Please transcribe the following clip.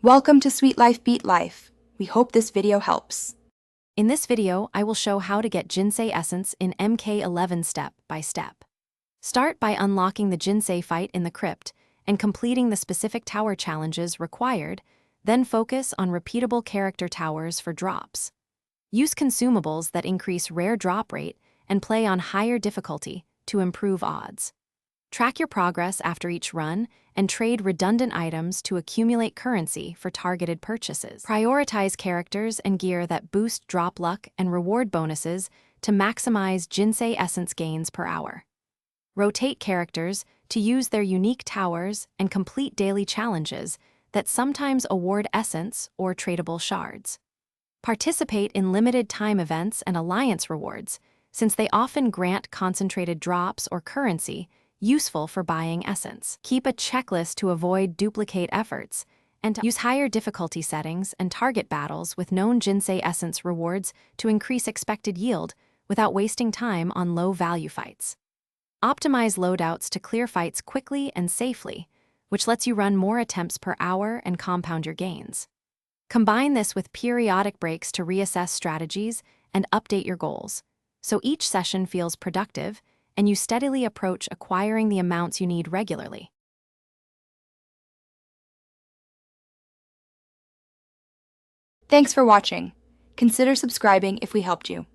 Welcome to Sweet Life Beat Life. We hope this video helps. In this video, I will show how to get Jinsei essence in Mk11 step by step. Start by unlocking the Jinsei fight in the crypt and completing the specific tower challenges required, then focus on repeatable character towers for drops. Use consumables that increase rare drop rate and play on higher difficulty to improve odds. Track your progress after each run and trade redundant items to accumulate currency for targeted purchases. Prioritize characters and gear that boost drop luck and reward bonuses to maximize Jinsei essence gains per hour. Rotate characters to use their unique towers and complete daily challenges that sometimes award essence or tradable shards. Participate in limited time events and alliance rewards, since they often grant concentrated drops or currency useful for buying essence. Keep a checklist to avoid duplicate efforts, and use higher difficulty settings and target battles with known Jinsei essence rewards to increase expected yield without wasting time on low-value fights. Optimize loadouts to clear fights quickly and safely, which lets you run more attempts per hour and compound your gains. Combine this with periodic breaks to reassess strategies and update your goals, so each session feels productive and you steadily approach acquiring the amounts you need regularly. Thanks for watching. Consider subscribing if we helped you.